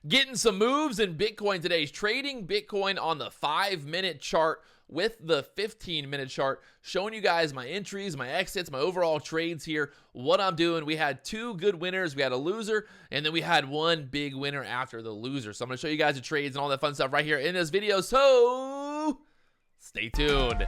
Getting some moves in Bitcoin today. Trading Bitcoin on the 5-minute chart with the 15-minute chart, showing you guys my entries, my exits, my overall trades here, what I'm doing. We had two good winners. We had a loser, and then we had one big winner after the loser. So I'm going to show you guys the trades and all that fun stuff right here in this video. So stay tuned.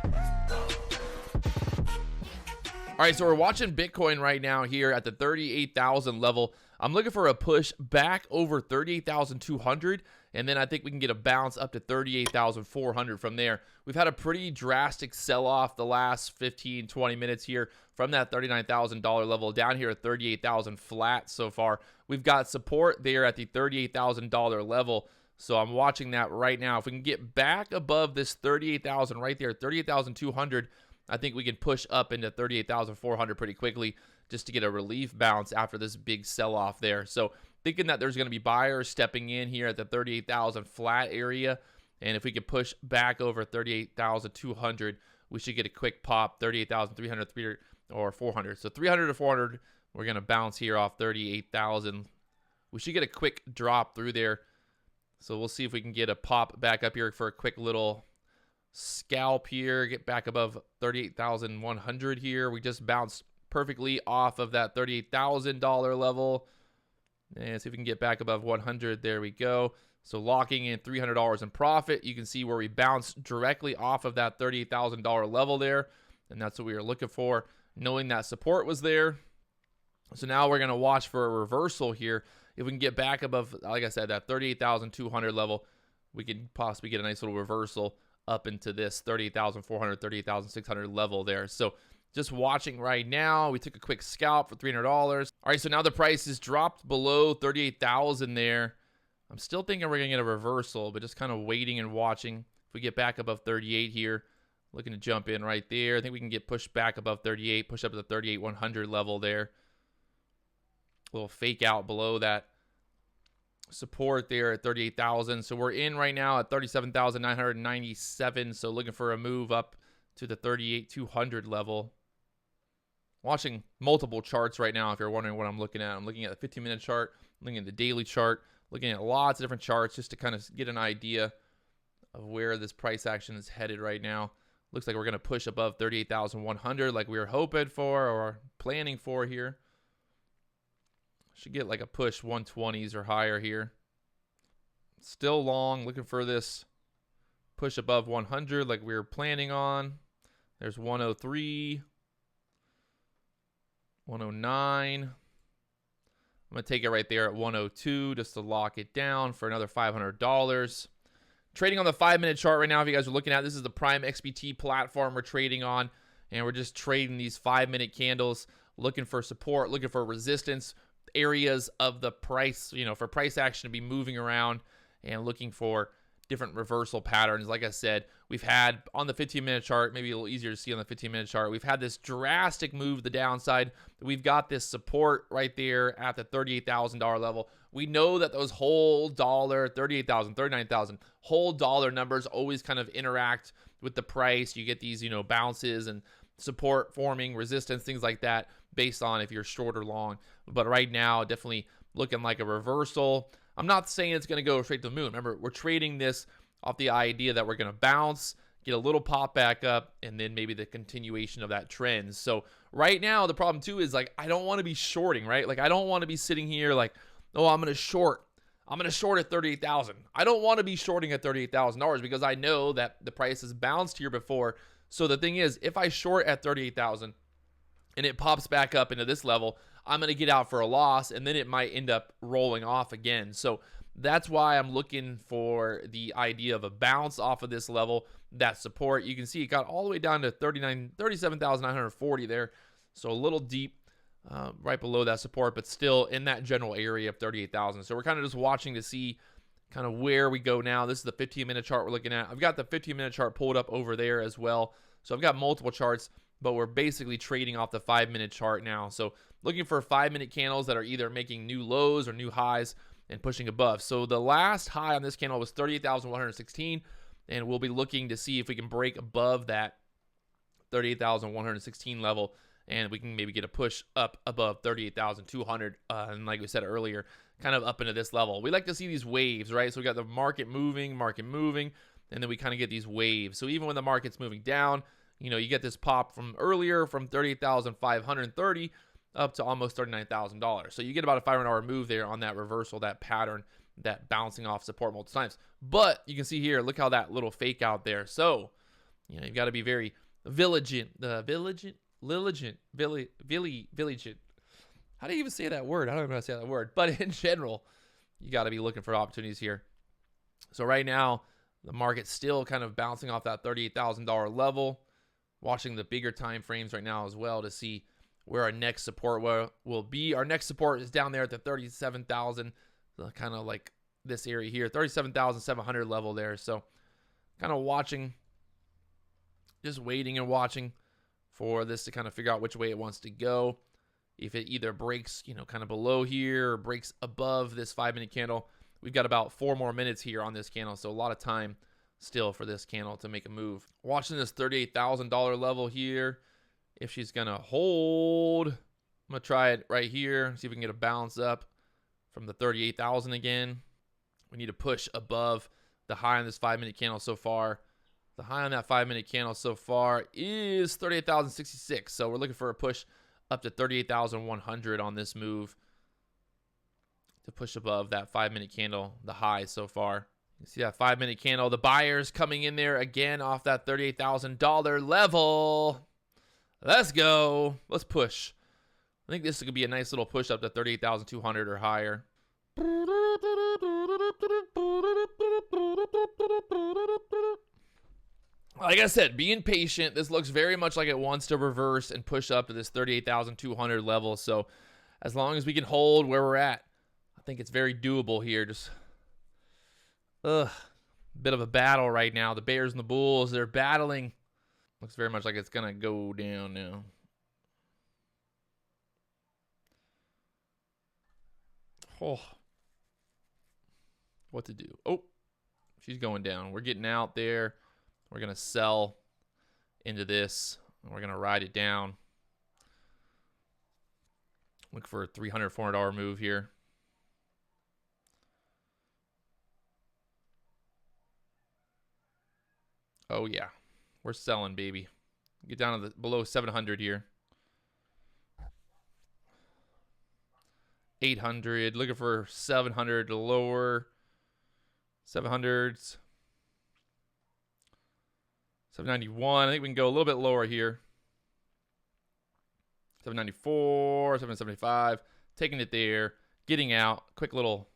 All right, so we're watching Bitcoin right now here at the 38,000 level. I'm looking for a push back over 38,200, and then I think we can get a bounce up to 38,400 from there. We've had a pretty drastic sell-off the last 15, 20 minutes here from that $39,000 level down here at 38,000 flat so far. We've got support there at the $38,000 level, so I'm watching that right now. If we can get back above this 38,000 right there, 38,200, I think we can push up into 38,400 pretty quickly just to get a relief bounce after this big sell-off there. So thinking that there's going to be buyers stepping in here at the 38,000 flat area. And if we could push back over 38,200, we should get a quick pop, 38,300, 300, or 400. So 300 to 400, we're going to bounce here off 38,000. We should get a quick drop through there. So we'll see if we can get a pop back up here for a quick little scalp here, get back above 38,100 here. We just bounced perfectly off of that $38,000 level, and see if we can get back above 100. There we go. So locking in $300 in profit. You can see where we bounced directly off of that $38,000 level there, and that's what we were looking for, knowing that support was there. So now we're going to watch for a reversal here. If we can get back above, like I said, that 38,200 level, we could possibly get a nice little reversal up into this 38,400, 38,600 level there. So just watching right now, we took a quick scalp for $300. All right, so now the price has dropped below 38,000 there. I'm still thinking we're going to get a reversal, but just kind of waiting and watching. If we get back above 38 here, looking to jump in right there. I think we can get pushed back above 38, push up to the 38,100 level there. A little fake out below that support there at 38,000. So we're in right now at 37,997. So looking for a move up to the 38,200 level. Watching multiple charts right now if you're wondering what I'm looking at. I'm looking at the 15-minute chart, looking at the daily chart, looking at lots of different charts just to kind of get an idea of where this price action is headed right now. Looks like we're going to push above 38,100 like we were hoping for or planning for here. Should get like a push 120s or higher here. Still long, looking for this push above 100 like we were planning on. There's 103, 109. I'm going to take it right there at 102 just to lock it down for another $500. Trading on the 5-minute chart right now, if you guys are looking at, this is the Prime XBT platform we're trading on, and we're just trading these 5-minute candles, looking for support, looking for resistance, areas of the price, for price action to be moving around and looking for different reversal patterns. Like I said, we've had on the 15-minute chart, maybe a little easier to see on the 15-minute chart, we've had this drastic move to the downside. We've got this support right there at the $38,000 level. We know that those whole dollar, 38,000, 39,000, whole dollar numbers always kind of interact with the price. You get these, bounces and support forming, resistance, things like that based on if you're short or long. But right now, definitely looking like a reversal. I'm not saying it's going to go straight to the moon. Remember, we're trading this off the idea that we're going to bounce, get a little pop back up, and then maybe the continuation of that trend. So right now, the problem too is like, I don't want to be shorting, right? Like I don't want to be sitting here like, oh, I'm going to short at 38,000. I don't want to be shorting at $38,000 because I know that the price has bounced here before. So the thing is, if I short at 38,000 and it pops back up into this level, I'm going to get out for a loss, and then it might end up rolling off again. So that's why I'm looking for the idea of a bounce off of this level, that support. You can see it got all the way down to 37,940 there. So a little deep right below that support, but still in that general area of 38,000. So we're kind of just watching to see kind of where we go now. This is the 15-minute chart we're looking at. I've got the 15-minute chart pulled up over there as well. So I've got multiple charts, but we're basically trading off the 5-minute chart now. So looking for 5-minute candles that are either making new lows or new highs and pushing above. So the last high on this candle was 38,116, and we'll be looking to see if we can break above that 38,116 level and we can maybe get a push up above 38,200, and like we said earlier, kind of up into this level. We like to see these waves, right? So we got the market moving, and then we kind of get these waves. So even when the market's moving down, you know, you get this pop from earlier from 38,530 up to almost $39,000. So you get about a 500-hour move there on that reversal, that pattern, that bouncing off support multiple times. But you can see here, look how that little fake out there. So, you know, you've got to be very vigilant. How do you even say that word? I don't even know how to say that word. But in general, you got to be looking for opportunities here. So right now, the market's still kind of bouncing off that $38,000 level. Watching the bigger time frames right now as well to see where our next support will be. Our next support is down there at the 37,000, kind of like this area here, 37,700 level there. So kind of watching, just waiting and watching for this to kind of figure out which way it wants to go. If it either breaks, you know, kind of below here or breaks above this 5-minute candle. We've got about 4 more minutes here on this candle, so a lot of time still for this candle to make a move. Watching this $38,000 level here. If she's going to hold, I'm going to try it right here. See if we can get a bounce up from the 38,000 again. We need to push above the high on this 5-minute candle so far. The high on that 5-minute candle so far is 38,066. So we're looking for a push up to 38,100 on this move to push above that 5-minute candle, the high so far. You see that 5-minute candle, the buyers coming in there again off that $38,000 level. Let's go. Let's push. I think this could be a nice little push up to 38,200 or higher. Like I said, being patient. This looks very much like it wants to reverse and push up to this 38,200 level. So as long as we can hold where we're at, I think it's very doable here. Just bit of a battle right now. The Bears and the Bulls, they're battling. Looks very much like it's going to go down now. Oh. What to do? Oh, she's going down. We're getting out there. We're going to sell into this. We're going to ride it down. Look for a $300, $400 move here. Oh, yeah. We're selling, baby. Get down to the below 700 here. 800. Looking for 700 to lower. 700s. 791. I think we can go a little bit lower here. 794. 775. Taking it there. Getting out. Quick little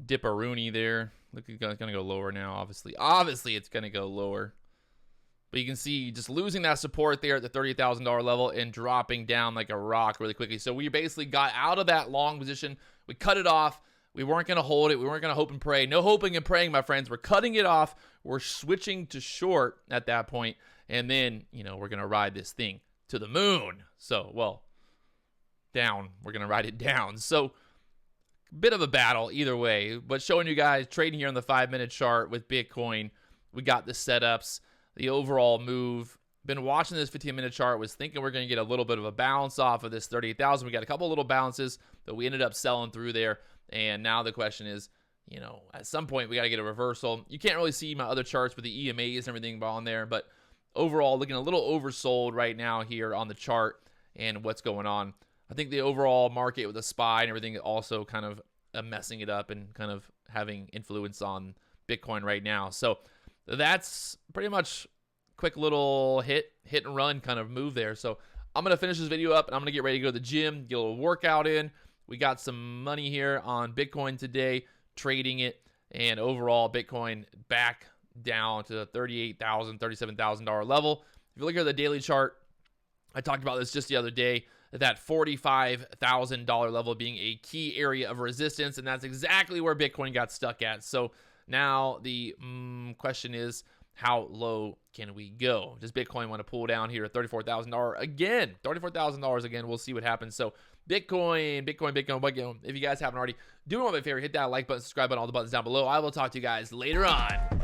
dip-a-rooney there. Look, it's going to go lower now, obviously. Obviously, it's going to go lower. But you can see just losing that support there at the $30,000 level and dropping down like a rock really quickly. So we basically got out of that long position. We cut it off. We weren't going to hold it. We weren't going to hope and pray. No hoping and praying, my friends. We're cutting it off. We're switching to short at that point. And then, you know, we're going to ride this thing to the moon. So, well, down. We're going to ride it down. So, bit of a battle either way. But showing you guys trading here on the 5-minute chart with Bitcoin. We got the setups, the overall move. Been watching this 15-minute chart, was thinking we're going to get a little bit of a bounce off of this 38,000. We got a couple little bounces, but we ended up selling through there. And now the question is, you know, at some point we got to get a reversal. You can't really see my other charts with the EMAs and everything on there, but overall looking a little oversold right now here on the chart and what's going on. I think the overall market with the SPY and everything also kind of messing it up and kind of having influence on Bitcoin right now. So that's pretty much quick little hit and run kind of move there. So I'm going to finish this video up and I'm going to get ready to go to the gym, get a little workout in. We got some money here on Bitcoin today, trading it, and overall Bitcoin back down to the $38,000, $37,000 level. If you look at the daily chart, I talked about this just the other day, that $45,000 level being a key area of resistance, and that's exactly where Bitcoin got stuck at. So now the question is, how low can we go? Does Bitcoin want to pull down here at $34,000 again? $34,000 again. We'll see what happens. So Bitcoin. If you guys haven't already, do me a favor, hit that like button, subscribe button, all the buttons down below. I will talk to you guys later on.